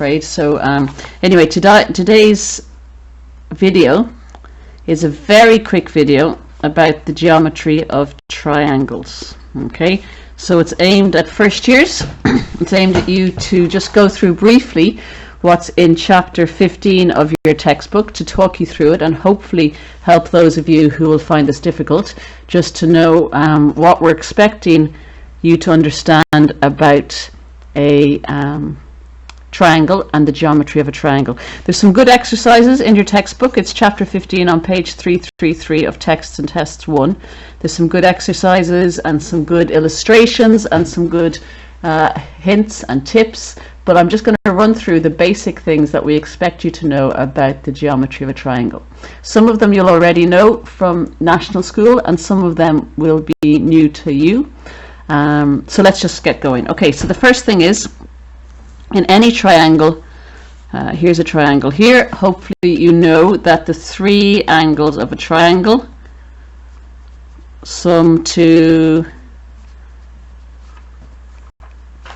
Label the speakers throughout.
Speaker 1: afraid. So anyway, today's video is a very quick video about the geometry of triangles. Okay, so it's aimed at first years. It's aimed at you to just go through briefly what's in chapter 15 of your textbook, to talk you through it and hopefully help those of you who will find this difficult just to know what we're expecting you to understand about a triangle and the geometry of a triangle. There's some good exercises in your textbook. It's chapter 15 on page 333 of Texts and Tests 1. There's some good exercises and some good illustrations and some good hints and tips, but I'm just going to run through the basic things that we expect you to know about the geometry of a triangle. Some of them you'll already know from national school and some of them will be new to you. So let's just get going. Okay, so the first thing is, in any triangle, here's a triangle here. Hopefully you know that the three angles of a triangle sum to,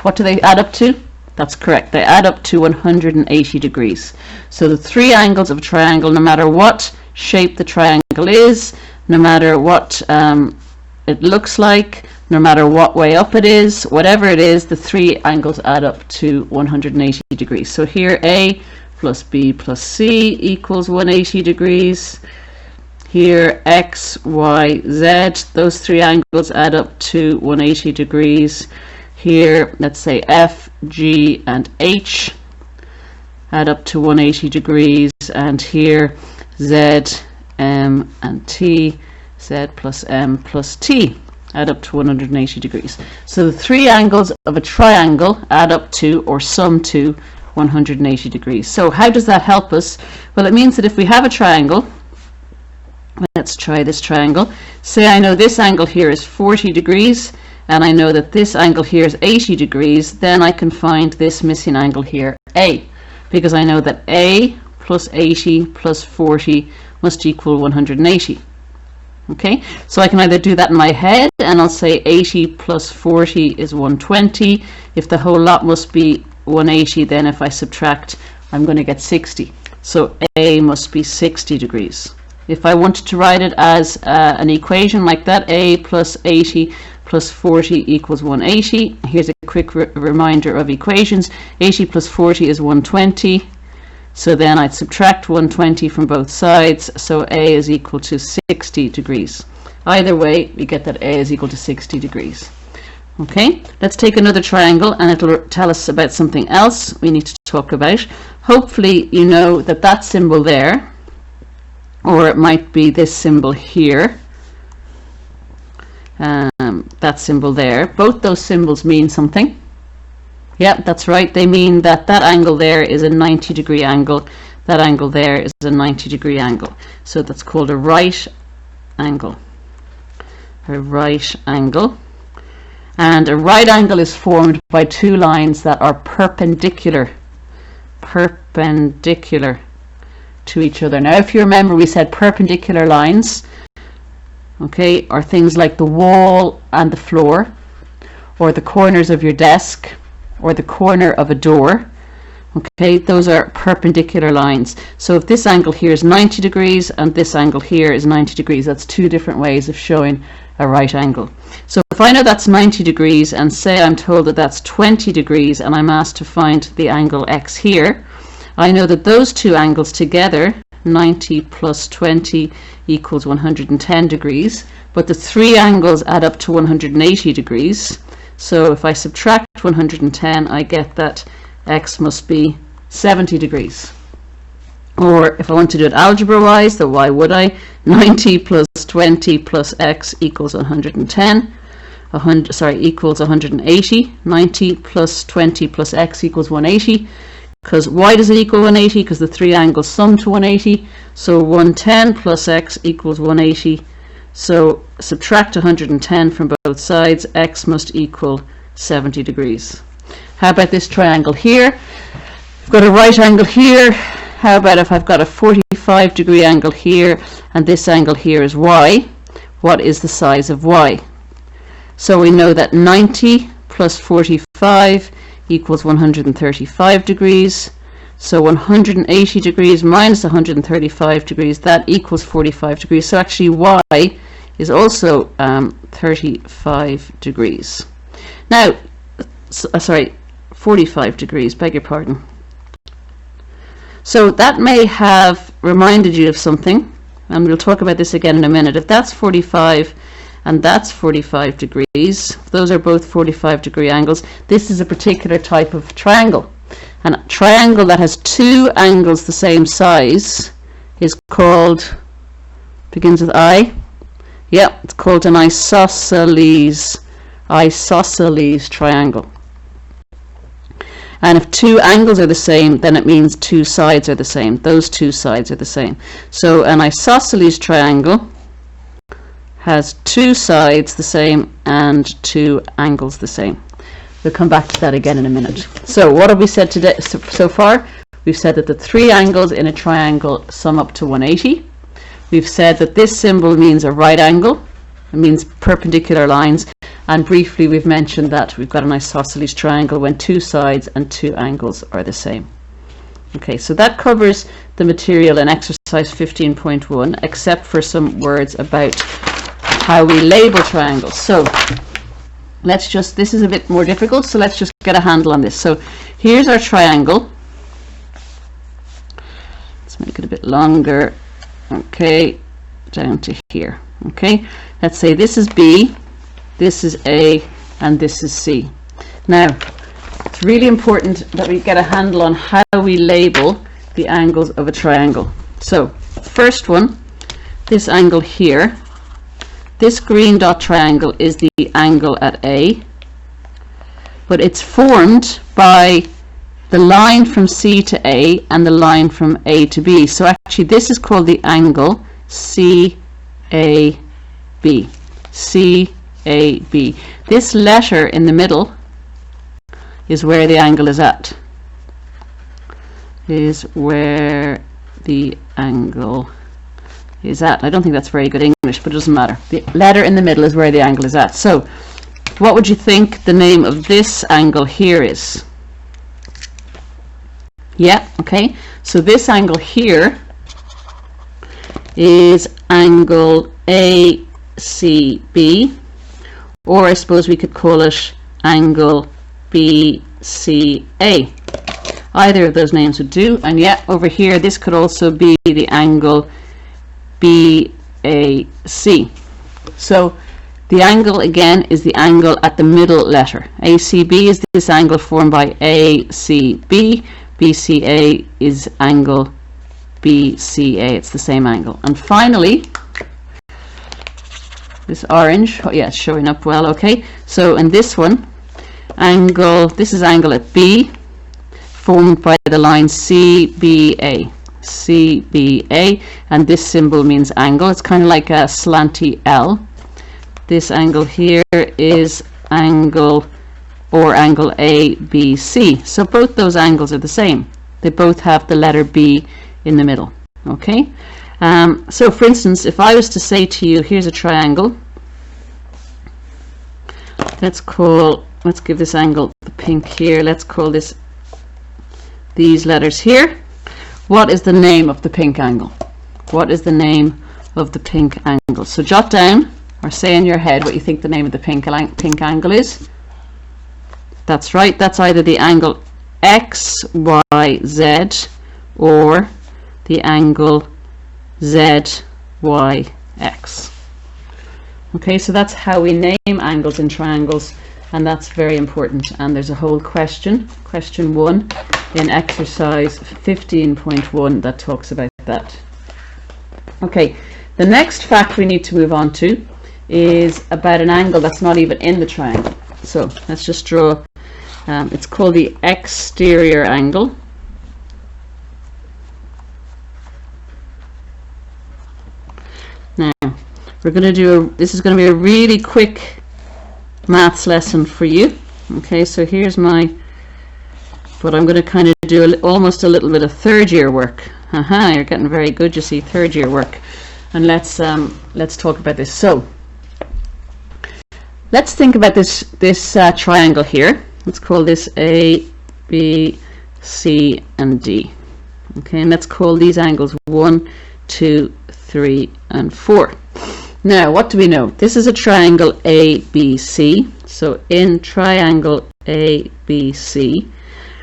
Speaker 1: what do they add up to? That's correct, they add up to 180 degrees. So the three angles of a triangle, no matter what shape the triangle is, no matter what it looks like, no matter what way up it is, whatever it is, the three angles add up to 180 degrees. So here A plus B plus C equals 180 degrees. Here X, Y, Z, those three angles add up to 180 degrees. Here, let's say F, G, and H add up to 180 degrees. And here Z, M, and T, Z plus M plus T add up to 180 degrees. So the three angles of a triangle add up to, or sum to, 180 degrees. So how does that help us? Well, it means that if we have a triangle, let's try this triangle. Say I know this angle here is 40 degrees and I know that this angle here is 80 degrees, then I can find this missing angle here, A, because I know that A plus 80 plus 40 must equal 180. Okay, so I can either do that in my head and I'll say 80 plus 40 is 120. If the whole lot must be 180, then if I subtract, I'm going to get 60. So A must be 60 degrees. If I wanted to write it as an equation like that, A plus 80 plus 40 equals 180. Here's a quick reminder of equations. 80 plus 40 is 120. So then I'd subtract 120 from both sides, so A is equal to 60 degrees. Either way, we get that A is equal to 60 degrees. Okay, let's take another triangle and it'll tell us about something else we need to talk about. Hopefully you know that that symbol there, or it might be this symbol here, that symbol there, both those symbols mean something. Yep, that's right. They mean that that angle there is a 90 degree angle. That angle there is a 90 degree angle. So that's called a right angle. A right angle. And a right angle is formed by two lines that are perpendicular to each other. Now, if you remember, we said perpendicular lines, okay, are things like the wall and the floor, or the corners of your desk, or the corner of a door. Okay, those are perpendicular lines. So if this angle here is 90 degrees and this angle here is 90 degrees, that's two different ways of showing a right angle. So if I know that's 90 degrees and say I'm told that that's 20 degrees and I'm asked to find the angle X here, I know that those two angles together, 90 plus 20 equals 110 degrees, but the three angles add up to 180 degrees. So if I subtract 110, I get that X must be 70 degrees. Or if I want to do it algebra wise, then why would I? 90 plus 20 plus X equals 110. Equals 180. 90 plus 20 plus X equals 180. Because why does it equal 180? Because the three angles sum to 180. So 110 plus X equals 180. So subtract 110 from both sides, X must equal 70 degrees. How about this triangle here? I've got a right angle here. How about if I've got a 45 degree angle here and this angle here is Y? What is the size of Y? So we know that 90 plus 45 equals 135 degrees. So 180 degrees minus 135 degrees, that equals 45 degrees. So actually y is also 35 degrees. Now, sorry, 45 degrees, beg your pardon. So that may have reminded you of something, and we'll talk about this again in a minute. If that's 45 and that's 45 degrees, those are both 45 degree angles. This is a particular type of triangle. And a triangle that has two angles the same size is called, begins with I. Yeah, it's called an isosceles triangle. And if two angles are the same, then it means two sides are the same. Those two sides are the same. So an isosceles triangle has two sides the same and two angles the same. We'll come back to that again in a minute. So what have we said today so far? We've said that the three angles in a triangle sum up to 180. We've said that this symbol means a right angle. It means perpendicular lines. And briefly we've mentioned that we've got an isosceles triangle when two sides and two angles are the same. Okay, so that covers the material in exercise 15.1, except for some words about how we label triangles. So let's just, this is a bit more difficult, so let's just get a handle on this. So here's our triangle. Let's make it a bit longer. Okay, down to here. Okay, let's say this is B, this is A, and this is C. Now, it's really important that we get a handle on how we label the angles of a triangle. So, first one, this angle here, this green dot triangle is the angle at A, but it's formed by the line from C to A and the line from A to B. So actually this is called the angle CAB. CAB. This letter in the middle is where the angle is at. Is where the angle is at. I don't think that's very good English, but it doesn't matter. The letter in the middle is where the angle is at. So what would you think the name of this angle here is? Yeah, okay. So this angle here is angle ACB, or I suppose we could call it angle BCA. Either of those names would do. And yet over here this could also be the angle BAC. So the angle again is the angle at the middle letter. ACB is this angle formed by ACB. BCA is angle BCA. It's the same angle. And finally, this orange, oh yeah, it's showing up well, okay. So in this one, angle, this is angle at B, formed by the line CBA. CBA, and this symbol means angle. It's kind of like a slanty L. This angle here is angle, or angle ABC. So both those angles are the same. They both have the letter B in the middle. Okay. So for instance, if I was to say to you, here's a triangle. Let's give this angle the pink here. Let's call this these letters here. What is the name of the pink angle? What is the name of the pink angle? So jot down or say in your head what you think the name of the pink angle is. That's right, that's either the angle XYZ or the angle ZYX. Okay, so that's how we name angles in triangles, and that's very important. And there's a whole question 1 in exercise 15.1 that talks about that. Okay, the next fact we need to move on to is about an angle that's not even in the triangle. So let's just draw, it's called the exterior angle. Now we're going to do this is going to be a really quick maths lesson for you. Okay, so here's what I'm going to kind of do almost a little bit of third year work. You're getting very good, you see, third year work. And let's talk about this. So let's think about this triangle here. Let's call this A, B, C, and D. Okay, and let's call these angles 1, 2, 3, and 4. Now, what do we know? This is a triangle ABC. So in triangle ABC,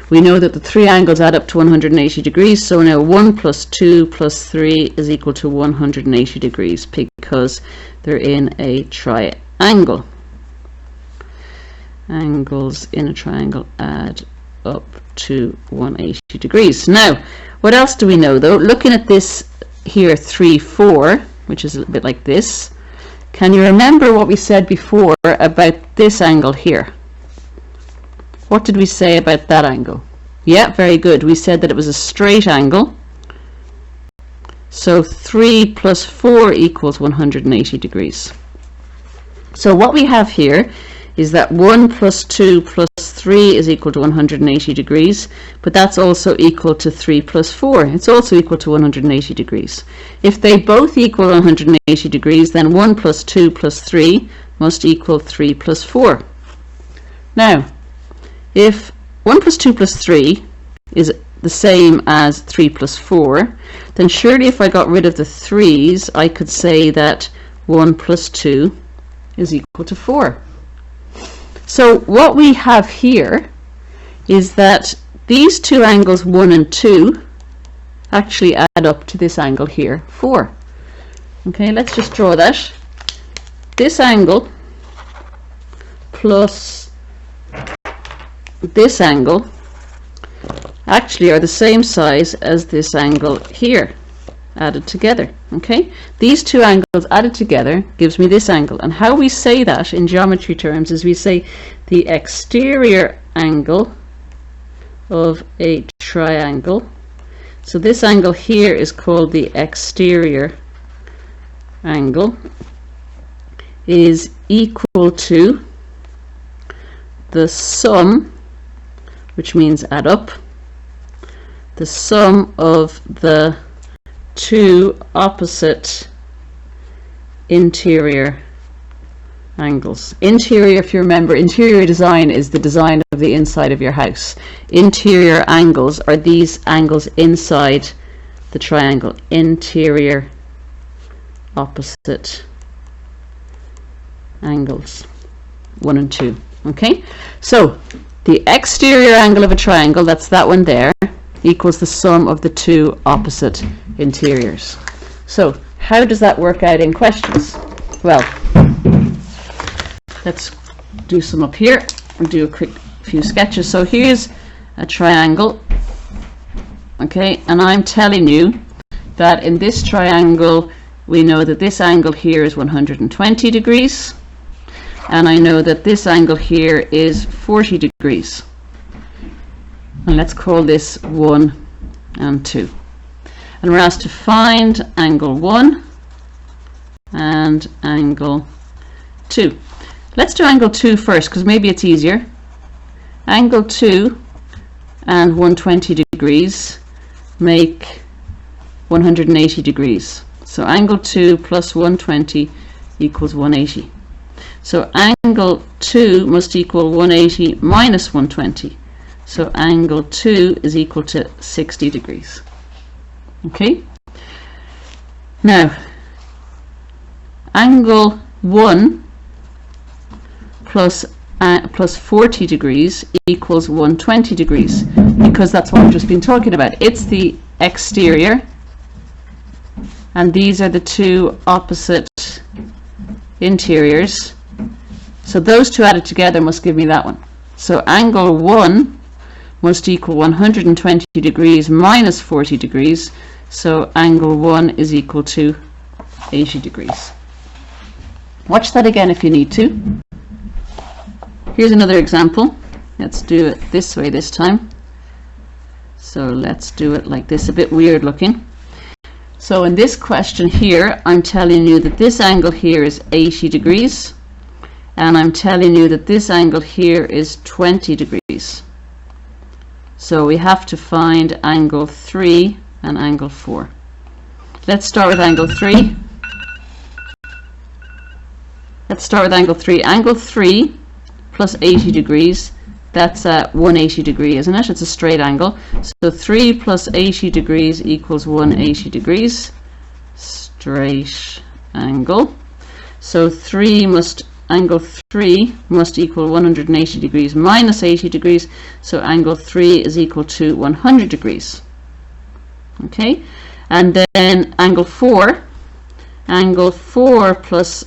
Speaker 1: we know that the three angles add up to 180 degrees. So now 1 plus 2 plus 3 is equal to 180 degrees because they're in a triangle. Angles in a triangle add up to 180 degrees. Now, what else do we know though? Looking at this here, 3, 4, which is a bit like this. Can you remember what we said before about this angle here? What did we say about that angle? Yeah, very good. We said that it was a straight angle. So 3 plus 4 equals 180 degrees. So what we have here is that 1 plus 2 plus 3 is equal to 180 degrees, but that's also equal to 3 plus 4. It's also equal to 180 degrees. If they both equal 180 degrees, then 1 plus 2 plus 3 must equal 3 plus 4. Now, if 1 plus 2 plus 3 is the same as 3 plus 4, then surely if I got rid of the 3's, I could say that 1 plus 2 is equal to 4. So what we have here is that these two angles 1 and 2 actually add up to this angle here, 4. Okay, let's just draw that. This angle plus this angle actually are the same size as this angle here added together. Okay, these two angles added together gives me this angle, and how we say that in geometry terms is we say the exterior angle of a triangle. So this angle here is called the exterior angle, is equal to the sum, which means add up, the sum of the two opposite interior angles. Interior, if you remember, interior design is the design of the inside of your house. Interior angles are these angles inside the triangle. Interior opposite angles 1 and 2. Okay, so the exterior angle of a triangle, that's that one there, equals the sum of the two opposite interiors. So how does that work out in questions? Well, let's do some up here and do a quick few sketches. So here's a triangle, okay, and I'm telling you that in this triangle we know that this angle here is 120 degrees, and I know that this angle here is 40 degrees. And let's call this 1 and 2. And we're asked to find angle 1 and angle 2. Let's do angle 2 first, because maybe it's easier. Angle 2 and 120 degrees make 180 degrees. So angle 2 plus 120 equals 180. So angle 2 must equal 180 minus 120. So angle 2 is equal to 60 degrees. Okay? Now, angle 1 plus 40 degrees equals 120 degrees, because that's what we've just been talking about. It's the exterior, and these are the two opposite interiors. So those two added together must give me that one. So angle 1 must equal 120 degrees minus 40 degrees. So angle 1 is equal to 80 degrees. Watch that again if you need to. Here's another example. Let's do it this way this time. So let's do it like this, a bit weird looking. So in this question here, I'm telling you that this angle here is 80 degrees, and I'm telling you that this angle here is 20 degrees. So we have to find angle 3 and angle 4. Let's start with angle 3. Let's start with angle 3. Angle 3 plus 80 degrees That's 180 degree, isn't it? It's a straight angle. So 3 plus 80 degrees equals 180 degrees. Straight angle. So angle 3 must equal 180 degrees minus 80 degrees. So angle 3 is equal to 100 degrees. Okay, and then angle 4 plus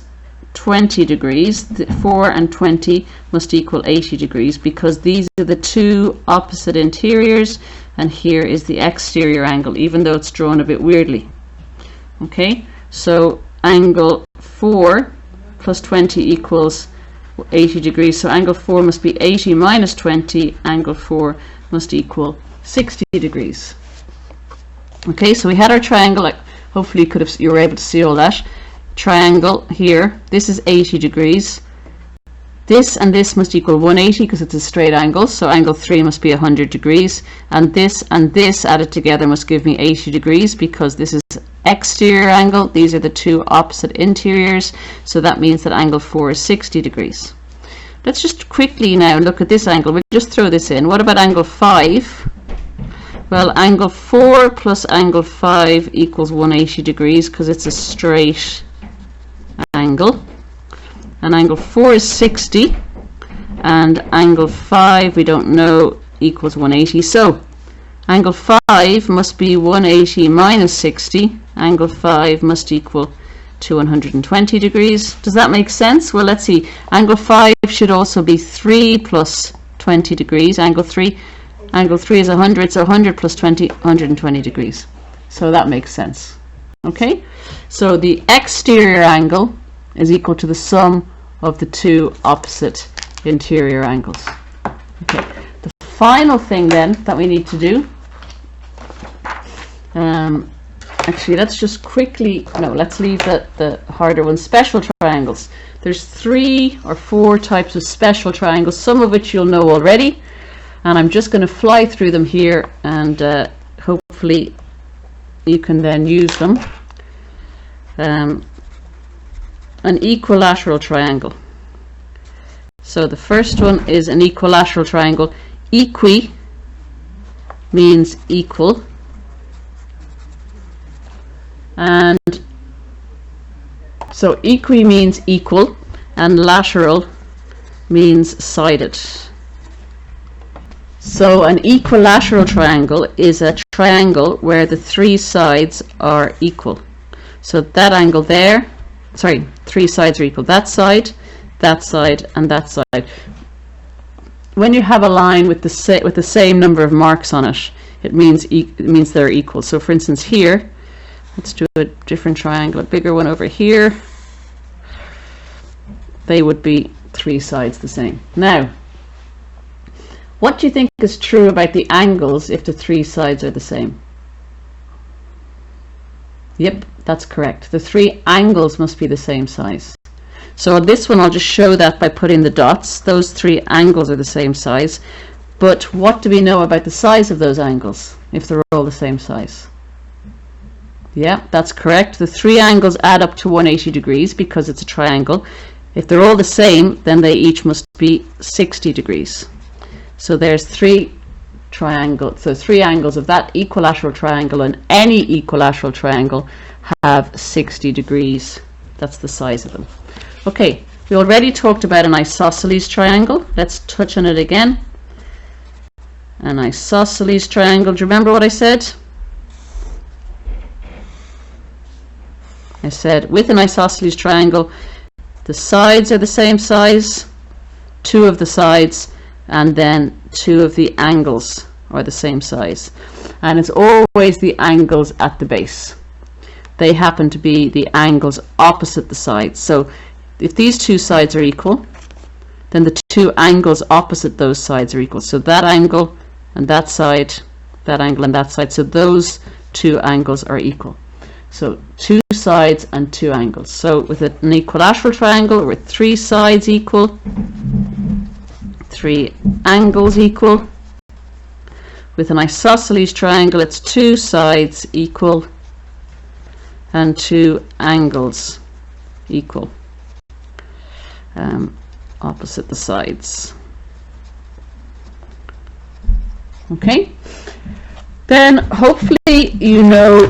Speaker 1: 20 degrees, 4 and 20 must equal 80 degrees, because these are the two opposite interiors, and here is the exterior angle, even though it's drawn a bit weirdly. Okay, so angle 4 plus 20 equals 80 degrees, so angle 4 must be 80 minus 20, angle 4 must equal 60 degrees. Okay, so we had our triangle, like hopefully you were able to see all that. Triangle here, this is 80 degrees. This and this must equal 180 because it's a straight angle, so angle 3 must be 100 degrees, and this added together must give me 80 degrees because this is exterior angle, these are the two opposite interiors, so that means that angle 4 is 60 degrees. Let's just quickly now look at this angle. We'll just throw this in. What about angle 5? Well, angle 4 plus angle 5 equals 180 degrees because it's a straight angle, and angle 4 is 60, and angle 5 we don't know equals 180, so angle 5 must be 180 minus 60. Angle 5 must equal to 120 degrees. Does that make sense? Well, let's see. Angle 5 should also be 3 plus 20 degrees. Angle 3 is 100, so 100 plus 20, 120 degrees. So that makes sense. Okay, so the exterior angle is equal to the sum of the two opposite interior angles. Okay, the final thing then that we need to do, actually let's just quickly, no, let's leave the harder one, special triangles. There's 3 or 4 types of special triangles, some of which you'll know already, and I'm just going to fly through them here, and hopefully you can then use them. An equilateral triangle. So the first one is an equilateral triangle. Equi means equal, and so equi means equal, and lateral means sided. So an equilateral triangle is a triangle where the 3 sides are equal. So that angle there, sorry, 3 sides are equal. That side, and that side. When you have a line with the same number of marks on it, it means they're equal. So for instance here, let's do a different triangle, a bigger one over here. They would be 3 sides the same. Now, what do you think is true about the angles if the 3 sides are the same? Yep, that's correct. The 3 angles must be the same size. So on this one I'll just show that by putting the dots. Those 3 angles are the same size. But what do we know about the size of those angles if they're all the same size? Yeah, that's correct. The 3 angles add up to 180 degrees because it's a triangle. If they're all the same, then they each must be 60 degrees. So there's 3 triangles. So 3 angles of that equilateral triangle, and any equilateral triangle have 60 degrees. That's the size of them. Okay, we already talked about an isosceles triangle. Let's touch on it again. An isosceles triangle. Do you remember what I said? I said with an isosceles triangle, the sides are the same size, 2 of the sides, and then 2 of the angles are the same size. And it's always the angles at the base. They happen to be the angles opposite the sides. So if these 2 sides are equal, then the 2 angles opposite those sides are equal. So that angle and that side, that angle and that side. So those 2 angles are equal. So 2 sides and 2 angles. So with an equilateral triangle with 3 sides equal, 3 angles equal. With an isosceles triangle, it's 2 sides equal and 2 angles equal, opposite the sides. Okay? Then hopefully you know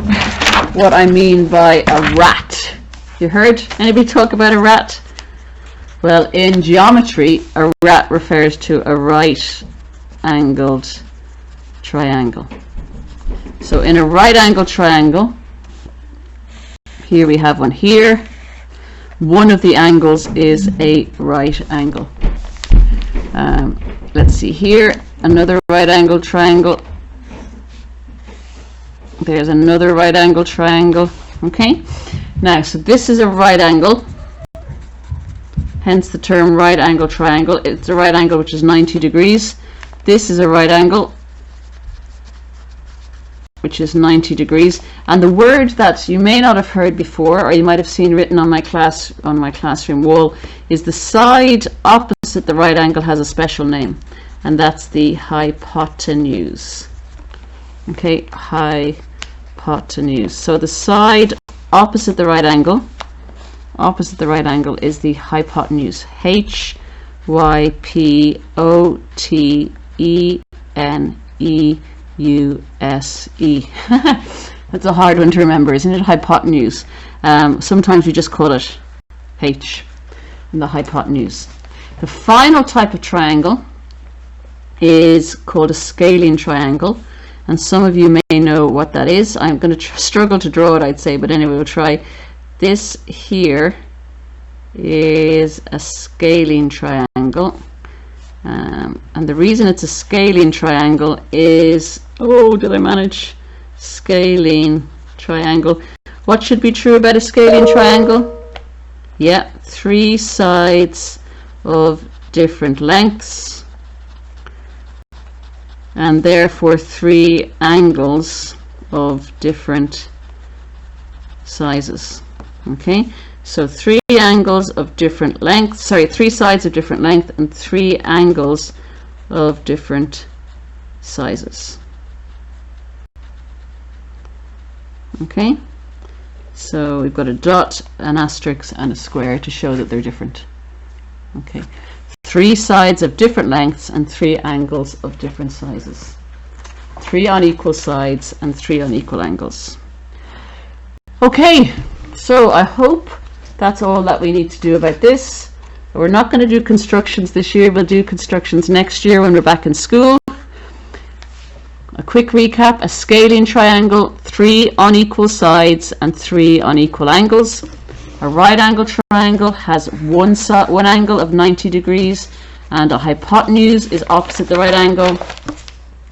Speaker 1: what I mean by a rat. You heard anybody talk about a rat? Well, in geometry, a rat refers to a right-angled triangle. So in a right-angled triangle, here we have one here. One of the angles is a right angle. Let's see here, another right-angled triangle. There's another right-angled triangle. Okay, now so this is a right angle, hence the term right-angled triangle. It's a right angle which is 90 degrees. This is a right angle which is 90 degrees, and the word that you may not have heard before, or you might have seen written on my classroom wall, is the side opposite the right angle has a special name, and that's the hypotenuse. Okay, hypotenuse. So the side opposite the right angle is the hypotenuse. Hypotenuse. That's a hard one to remember, isn't it? Hypotenuse. Sometimes we just call it H in the hypotenuse. The final type of triangle is called a scalene triangle, and some of you may know what that is. I'm going to struggle to draw it, I'd say, but anyway, we'll try. This here is a scalene triangle, and the reason it's a scalene triangle is, did I manage? Scalene triangle. What should be true about a scalene triangle? Yeah, 3 sides of different lengths, and therefore 3 angles of different sizes. Okay, so 3 angles of different lengths, 3 sides of different length and 3 angles of different sizes. Okay, so we've got a dot, an asterisk and a square to show that they're different. Okay, 3 sides of different lengths and 3 angles of different sizes. 3 unequal sides and 3 unequal angles. Okay, so I hope that's all that we need to do about this. We're not going to do constructions this year. We'll do constructions next year when we're back in school. A quick recap: a scalene triangle, 3 unequal sides and 3 unequal angles. A right angle triangle has one angle of 90 degrees, and a hypotenuse is opposite the right angle.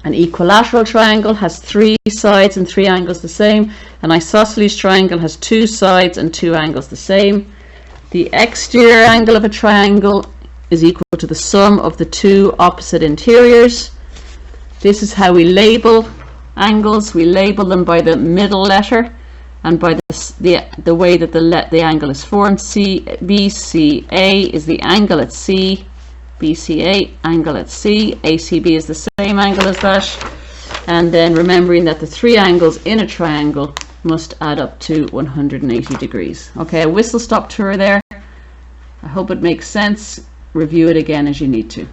Speaker 1: An equilateral triangle has 3 sides and 3 angles the same. An isosceles triangle has 2 sides and 2 angles the same. The exterior angle of a triangle is equal to the sum of the 2 opposite interiors. This is how we label angles. We label them by the middle letter and by the way that the angle is formed. BCA is the angle at C. BCA, angle at C. ACB is the same angle as that. And then remembering that the 3 angles in a triangle must add up to 180 degrees. Okay, a whistle stop tour there. I hope it makes sense. Review it again as you need to.